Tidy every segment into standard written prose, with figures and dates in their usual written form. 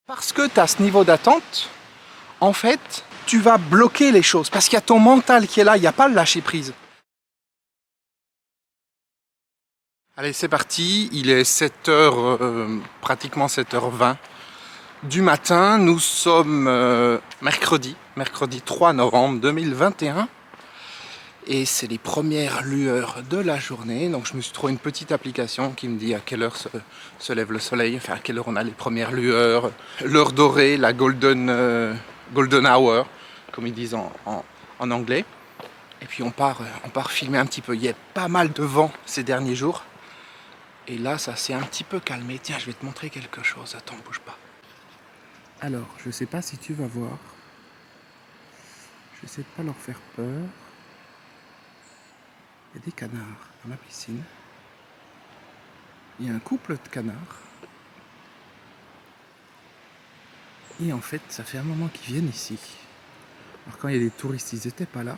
Parce que tu as ce niveau d'attente, en fait, tu vas bloquer les choses. Parce qu'il y a ton mental qui est là, il n'y a pas le lâcher prise. Allez, c'est parti. Il est 7h, pratiquement 7h20 du matin. Nous sommes mercredi 3 novembre 2021. Et c'est les premières lueurs de la journée. Donc je me suis trouvé une petite application qui me dit à quelle heure se lève le soleil, enfin à quelle heure on a les premières lueurs, l'heure dorée, la golden hour, comme ils disent en anglais. Et puis on part filmer un petit peu. Il y a pas mal de vent ces derniers jours. Et là, ça s'est un petit peu calmé. Tiens, je vais te montrer quelque chose. Attends, bouge pas. Alors, je sais pas si tu vas voir. J'essaie de pas leur faire peur. Il y a des canards dans la piscine. Il y a un couple de canards. Et en fait, ça fait un moment qu'ils viennent ici. Alors quand il y a des touristes, ils n'étaient pas là.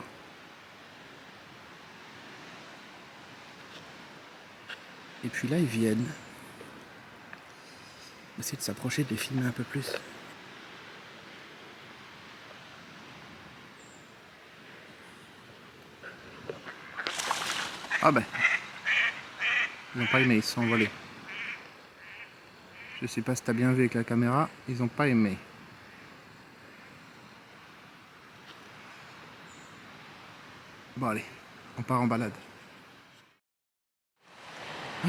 Et puis là, ils viennent. On va essayer de s'approcher, de les filmer un peu plus. Ah ben, ils n'ont pas aimé, ils se sont envolés. Je sais pas si tu as bien vu avec la caméra, ils n'ont pas aimé. Bon allez, on part en balade.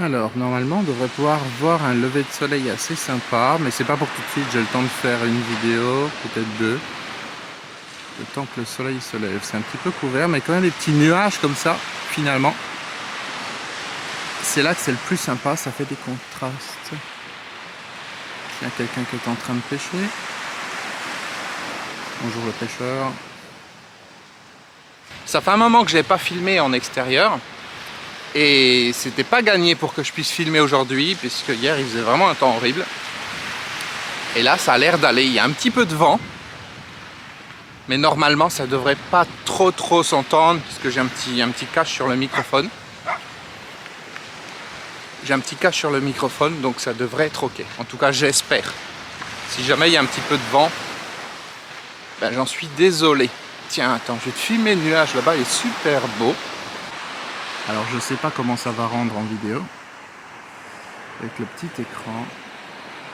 Alors, normalement, on devrait pouvoir voir un lever de soleil assez sympa, mais c'est pas pour tout de suite, j'ai le temps de faire une vidéo, peut-être deux. Le temps que le soleil se lève, c'est un petit peu couvert, mais quand même des petits nuages comme ça, finalement. C'est là que c'est le plus sympa, ça fait des contrastes. Il y a quelqu'un qui est en train de pêcher. Bonjour le pêcheur. Ça fait un moment que je n'ai pas filmé en extérieur. Et c'était pas gagné pour que je puisse filmer aujourd'hui, puisque hier il faisait vraiment un temps horrible. Et là ça a l'air d'aller, il y a un petit peu de vent. Mais normalement ça devrait pas trop s'entendre, puisque j'ai un petit cache sur le microphone. J'ai un petit cache sur le microphone, donc ça devrait être ok. En tout cas, j'espère. Si jamais il y a un petit peu de vent, ben, j'en suis désolé. Tiens, attends, je vais te filmer le nuage là-bas, il est super beau. Alors, je sais pas comment ça va rendre en vidéo. Avec le petit écran.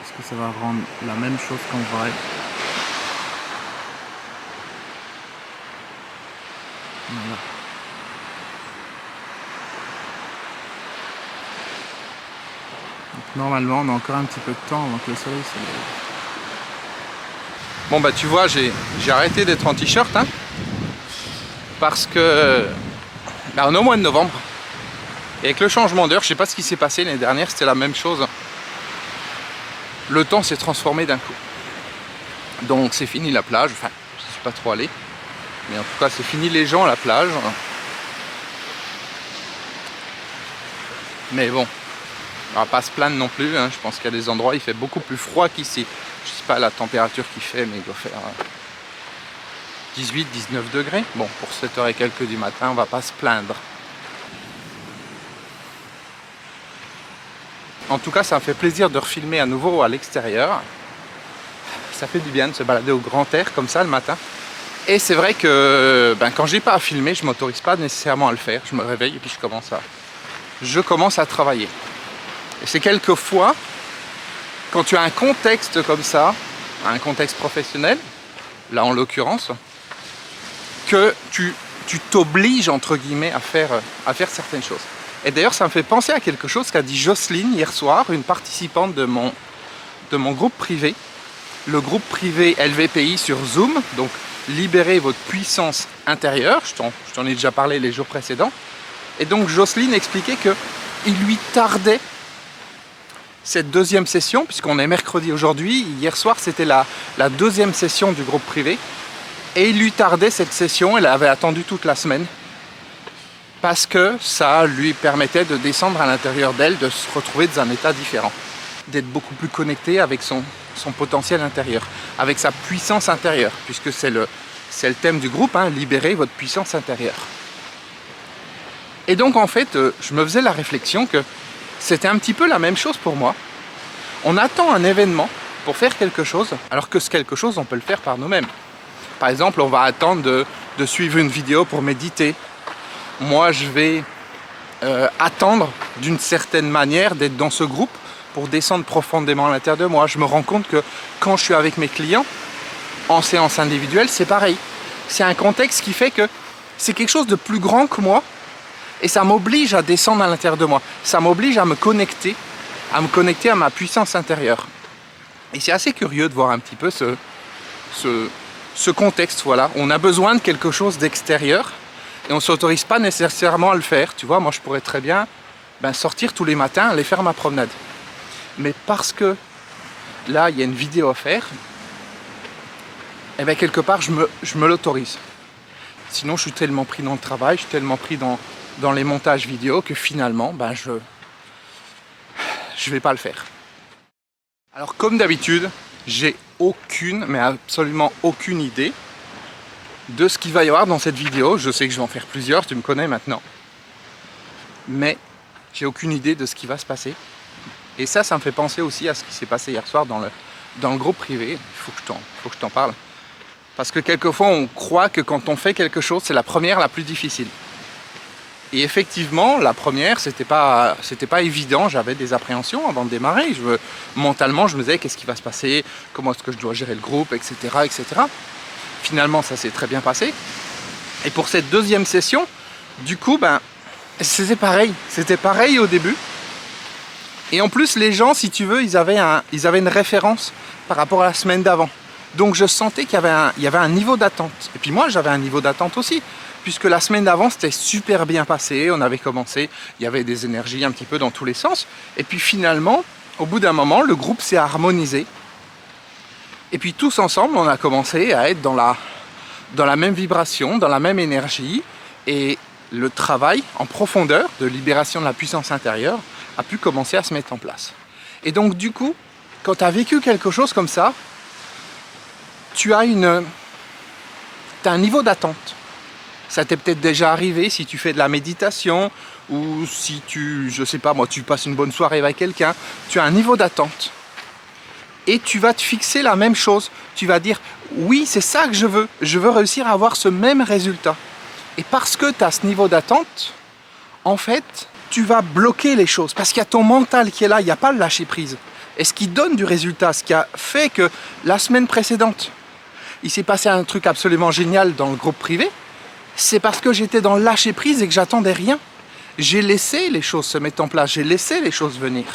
Est-ce que ça va rendre la même chose qu'en vrai? Voilà. Normalement, on a encore un petit peu de temps avant que le soleil se lève. Bon bah tu vois, j'ai arrêté d'être en t-shirt, hein, parce que bah, on est au mois de novembre. Et avec le changement d'heure, je sais pas ce qui s'est passé l'année dernière, c'était la même chose. Le temps s'est transformé d'un coup. Donc c'est fini la plage, enfin je suis pas trop allé. Mais en tout cas c'est fini les gens à la plage. Mais bon. On va pas se plaindre non plus, hein. Je pense qu'il y a des endroits où il fait beaucoup plus froid qu'ici. Je sais pas la température qu'il fait, mais il doit faire 18-19 degrés. Bon, pour 7h et quelques du matin, on va pas se plaindre. En tout cas, ça me fait plaisir de refilmer à nouveau à l'extérieur. Ça fait du bien de se balader au grand air comme ça le matin. Et c'est vrai que ben, quand j'ai pas à filmer, je m'autorise pas nécessairement à le faire. Je me réveille et puis je commence à travailler. Et c'est quelquefois, quand tu as un contexte comme ça, un contexte professionnel, là en l'occurrence, que tu t'obliges entre guillemets à faire certaines choses. Et d'ailleurs ça me fait penser à quelque chose qu'a dit Jocelyne hier soir, une participante de mon groupe privé, le groupe privé LVPI sur Zoom, donc libérez votre puissance intérieure, je t'en ai déjà parlé les jours précédents. Et donc Jocelyne expliquait qu'il lui tardait cette deuxième session, puisqu'on est mercredi aujourd'hui, hier soir c'était la deuxième session du groupe privé, et il lui tardait cette session, elle avait attendu toute la semaine, parce que ça lui permettait de descendre à l'intérieur d'elle, de se retrouver dans un état différent, d'être beaucoup plus connecté avec son potentiel intérieur, avec sa puissance intérieure, puisque c'est le thème du groupe, hein, libérer votre puissance intérieure. Et donc en fait, je me faisais la réflexion que c'était un petit peu la même chose pour moi. On attend un événement pour faire quelque chose, alors que ce quelque chose, on peut le faire par nous-mêmes. Par exemple, on va attendre de suivre une vidéo pour méditer. Moi, je vais attendre d'une certaine manière d'être dans ce groupe pour descendre profondément à l'intérieur de moi. Je me rends compte que quand je suis avec mes clients, en séance individuelle, c'est pareil. C'est un contexte qui fait que c'est quelque chose de plus grand que moi et ça m'oblige à descendre à l'intérieur de moi. Ça m'oblige à me connecter à ma puissance intérieure. Et c'est assez curieux de voir un petit peu ce contexte, voilà. On a besoin de quelque chose d'extérieur et on ne s'autorise pas nécessairement à le faire. Tu vois, moi je pourrais très bien sortir tous les matins, aller faire ma promenade. Mais parce que là, il y a une vidéo à faire, et bien quelque part, je me l'autorise. Sinon, je suis tellement pris dans le travail, je suis tellement pris dans les montages vidéo que finalement, je vais pas le faire. Alors, comme d'habitude, j'ai mais absolument aucune idée de ce qu'il va y avoir dans cette vidéo. Je sais que je vais en faire plusieurs, tu me connais maintenant. Mais j'ai aucune idée de ce qui va se passer. Et ça me fait penser aussi à ce qui s'est passé hier soir dans le groupe privé. Il faut que je t'en parle. Parce que quelquefois, on croit que quand on fait quelque chose, c'est la première la plus difficile. Et effectivement, la première, c'était pas évident. J'avais des appréhensions avant de démarrer. Mentalement, je me disais, qu'est-ce qui va se passer? Comment est-ce que je dois gérer le groupe, etc., etc. Finalement, ça s'est très bien passé. Et pour cette deuxième session, du coup, c'était pareil. C'était pareil au début. Et en plus, les gens, si tu veux, ils avaient une référence par rapport à la semaine d'avant. Donc je sentais qu'il y avait un niveau d'attente. Et puis moi, j'avais un niveau d'attente aussi. Puisque la semaine d'avant, c'était super bien passé. On avait commencé, il y avait des énergies un petit peu dans tous les sens. Et puis finalement, au bout d'un moment, le groupe s'est harmonisé. Et puis tous ensemble, on a commencé à être dans la même vibration, dans la même énergie. Et le travail en profondeur de libération de la puissance intérieure a pu commencer à se mettre en place. Et donc du coup, quand tu as vécu quelque chose comme ça, tu as un niveau d'attente. Ça t'est peut-être déjà arrivé si tu fais de la méditation ou si je sais pas moi, tu passes une bonne soirée avec quelqu'un, tu as un niveau d'attente. Et tu vas te fixer la même chose. Tu vas dire, oui, c'est ça que je veux réussir à avoir ce même résultat. Et parce que tu as ce niveau d'attente, en fait, tu vas bloquer les choses. Parce qu'il y a ton mental qui est là, il n'y a pas le lâcher prise. Et ce qui donne du résultat, ce qui a fait que la semaine précédente, il s'est passé un truc absolument génial dans le groupe privé, c'est parce que j'étais dans le lâcher prise et que j'attendais rien. J'ai laissé les choses se mettre en place, j'ai laissé les choses venir.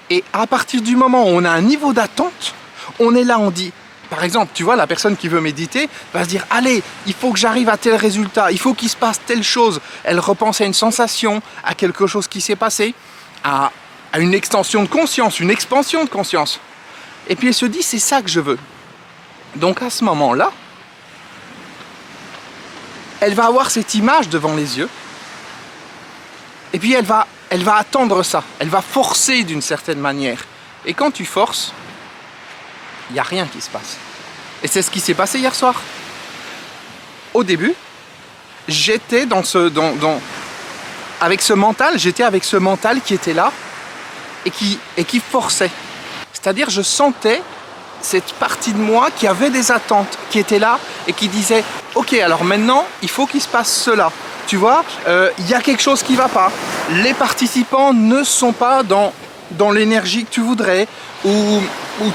Et à partir du moment où on a un niveau d'attente, on est là, on dit, par exemple, tu vois, la personne qui veut méditer va se dire, allez, il faut que j'arrive à tel résultat, il faut qu'il se passe telle chose. Elle repense à une sensation, à quelque chose qui s'est passé, à une extension de conscience, une expansion de conscience. Et puis elle se dit, c'est ça que je veux. Donc à ce moment-là, elle va avoir cette image devant les yeux. Et puis elle va attendre ça. Elle va forcer d'une certaine manière. Et quand tu forces, il n'y a rien qui se passe. Et c'est ce qui s'est passé hier soir. Au début, j'étais avec ce mental qui était là et qui forçait. C'est-à-dire, je sentais cette partie de moi qui avait des attentes, qui était là et qui disait « Ok, alors maintenant, il faut qu'il se passe cela. » Tu vois, il y a quelque chose qui ne va pas. Les participants ne sont pas dans l'énergie que tu voudrais ou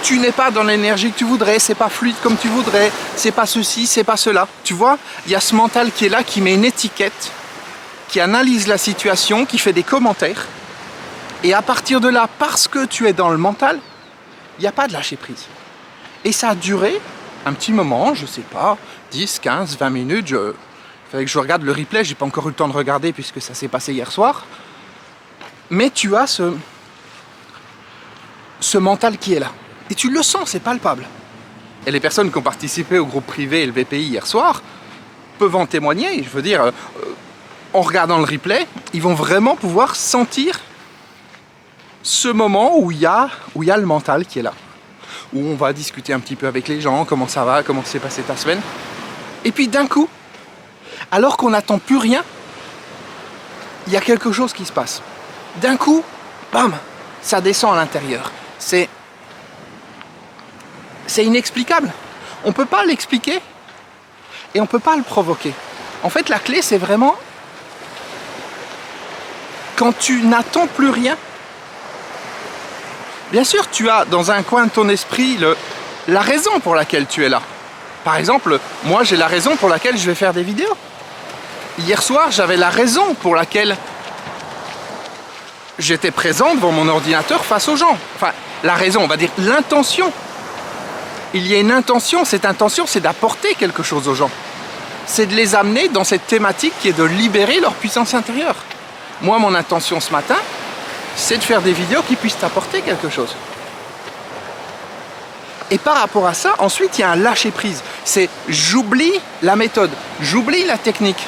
tu n'es pas dans l'énergie que tu voudrais, c'est pas fluide comme tu voudrais, c'est pas ceci, c'est pas cela. Tu vois, il y a ce mental qui est là, qui met une étiquette, qui analyse la situation, qui fait des commentaires. Et à partir de là, parce que tu es dans le mental, il n'y a pas de lâcher prise. Et ça a duré un petit moment, je sais pas, 10, 15, 20 minutes. Il fallait que je regarde le replay, j'ai pas encore eu le temps de regarder puisque ça s'est passé hier soir. Mais tu as ce mental qui est là. Et tu le sens, c'est palpable. Et les personnes qui ont participé au groupe privé et le VPI hier soir peuvent en témoigner. Je veux dire, en regardant le replay, ils vont vraiment pouvoir sentir ce moment où il y a le mental qui est là. Où on va discuter un petit peu avec les gens, comment ça va, comment s'est passée ta semaine. Et puis d'un coup, alors qu'on n'attend plus rien, il y a quelque chose qui se passe. D'un coup, bam, ça descend à l'intérieur. C'est c'est inexplicable. On ne peut pas l'expliquer et on ne peut pas le provoquer. En fait, la clé, c'est vraiment quand tu n'attends plus rien. Bien sûr, tu as dans un coin de ton esprit la raison pour laquelle tu es là. Par exemple, moi, j'ai la raison pour laquelle je vais faire des vidéos. Hier soir, j'avais la raison pour laquelle j'étais présent devant mon ordinateur face aux gens. Enfin, la raison, on va dire l'intention. Il y a une intention, cette intention, c'est d'apporter quelque chose aux gens. C'est de les amener dans cette thématique qui est de libérer leur puissance intérieure. Moi, mon intention ce matin, c'est de faire des vidéos qui puissent t'apporter quelque chose. Et par rapport à ça, ensuite, il y a un lâcher-prise. C'est j'oublie la méthode, j'oublie la technique,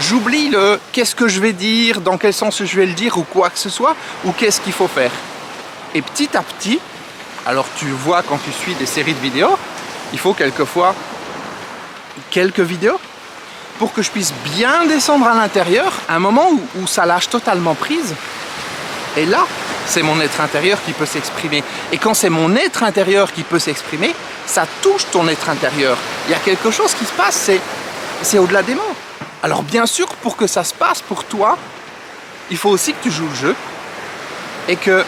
j'oublie le qu'est-ce que je vais dire, dans quel sens je vais le dire, ou quoi que ce soit, ou qu'est-ce qu'il faut faire. Et petit à petit, alors tu vois quand tu suis des séries de vidéos, il faut quelquefois quelques vidéos pour que je puisse bien descendre à l'intérieur, à un moment où ça lâche totalement prise. Et là, c'est mon être intérieur qui peut s'exprimer. Et quand c'est mon être intérieur qui peut s'exprimer, ça touche ton être intérieur. Il y a quelque chose qui se passe, c'est au-delà des mots. Alors bien sûr, pour que ça se passe pour toi, il faut aussi que tu joues le jeu et que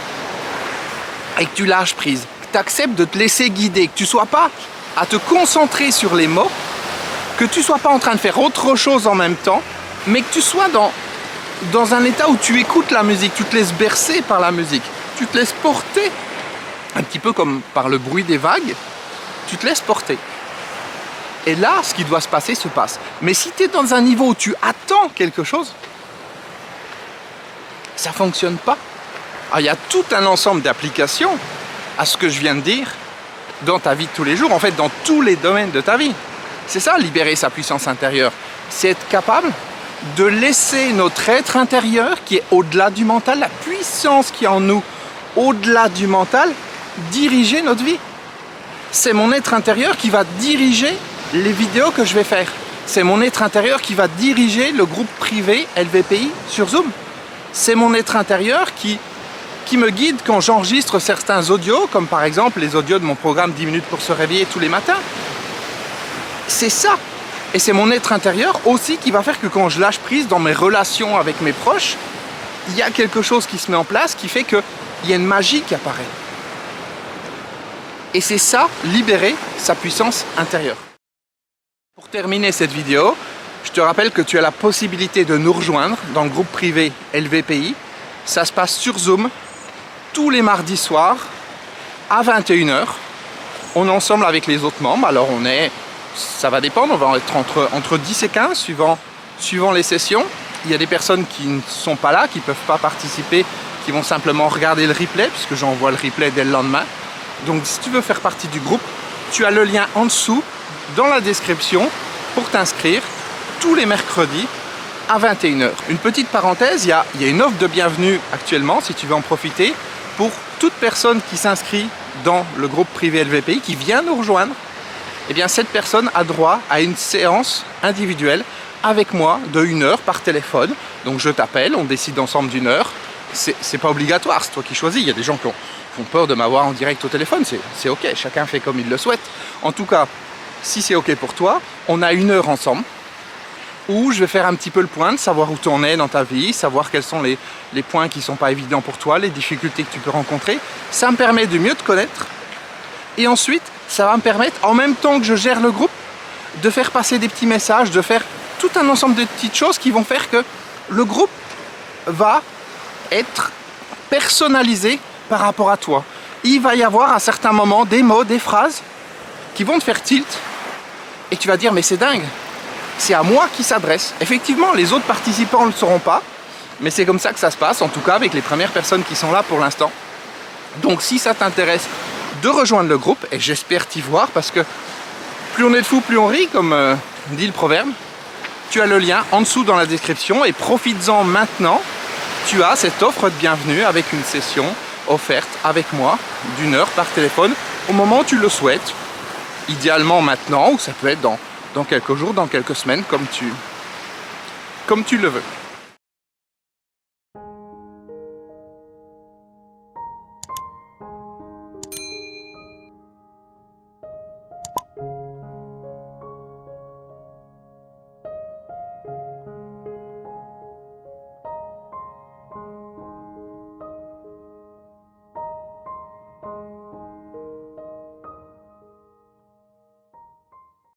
tu lâches prise, que tu acceptes de te laisser guider, que tu ne sois pas à te concentrer sur les mots, que tu ne sois pas en train de faire autre chose en même temps, mais que tu sois dans un état où tu écoutes la musique, tu te laisses bercer par la musique, tu te laisses porter, un petit peu comme par le bruit des vagues, tu te laisses porter. Et là, ce qui doit se passer se passe. Mais si tu es dans un niveau où tu attends quelque chose, ça ne fonctionne pas. Alors, il y a tout un ensemble d'applications à ce que je viens de dire dans ta vie de tous les jours, en fait dans tous les domaines de ta vie. C'est ça, libérer sa puissance intérieure. C'est être capable de laisser notre être intérieur, qui est au-delà du mental, la puissance qui est en nous, au-delà du mental, diriger notre vie. C'est mon être intérieur qui va diriger les vidéos que je vais faire. C'est mon être intérieur qui va diriger le groupe privé LVPI sur Zoom. C'est mon être intérieur qui me guide quand j'enregistre certains audios, comme par exemple les audios de mon programme 10 minutes pour se réveiller tous les matins. C'est ça. Et c'est mon être intérieur aussi qui va faire que quand je lâche prise dans mes relations avec mes proches, il y a quelque chose qui se met en place qui fait qu'il y a une magie qui apparaît. Et c'est ça, libérer sa puissance intérieure. Pour terminer cette vidéo, je te rappelle que tu as la possibilité de nous rejoindre dans le groupe privé LVPI. Ça se passe sur Zoom tous les mardis soirs à 21 h. On est ensemble avec les autres membres, alors ça va dépendre, on va être entre 10 et 15 suivant les sessions. Il y a des personnes qui ne sont pas là, qui ne peuvent pas participer, qui vont simplement regarder le replay, puisque j'envoie le replay dès le lendemain. Donc si tu veux faire partie du groupe, tu as le lien en dessous, dans la description, pour t'inscrire tous les mercredis à 21 h. Une petite parenthèse, il y a une offre de bienvenue actuellement, si tu veux en profiter, pour toute personne qui s'inscrit dans le groupe privé LVPI, qui vient nous rejoindre. Eh bien, cette personne a droit à une séance individuelle avec moi de 1 heure par téléphone. Donc je t'appelle, on décide ensemble d'1 heure. C'est pas obligatoire, c'est toi qui choisis. Il y a des gens qui ont peur de m'avoir en direct au téléphone, c'est ok, chacun fait comme il le souhaite. En tout cas, si c'est ok pour toi, on a 1 heure ensemble où je vais faire un petit peu le point de savoir où tu en es dans ta vie, savoir quels sont les points qui ne sont pas évidents pour toi, les difficultés que tu peux rencontrer. Ça me permet de mieux te connaître. Et ensuite, ça va me permettre, en même temps que je gère le groupe, de faire passer des petits messages, de faire tout un ensemble de petites choses qui vont faire que le groupe va être personnalisé par rapport à toi. Il va y avoir à certains moments des mots, des phrases qui vont te faire tilt et tu vas dire mais c'est dingue, c'est à moi qui s'adresse. Effectivement, les autres participants ne le sauront pas, mais c'est comme ça que ça se passe, en tout cas avec les premières personnes qui sont là pour l'instant. Donc si ça t'intéresse de rejoindre le groupe, et j'espère t'y voir, parce que plus on est de fous, plus on rit, comme dit le proverbe, tu as le lien en dessous dans la description, et profites-en maintenant. Tu as cette offre de bienvenue avec une session offerte avec moi d'1 heure par téléphone au moment où tu le souhaites, idéalement maintenant, ou ça peut être dans quelques jours, dans quelques semaines, comme tu le veux.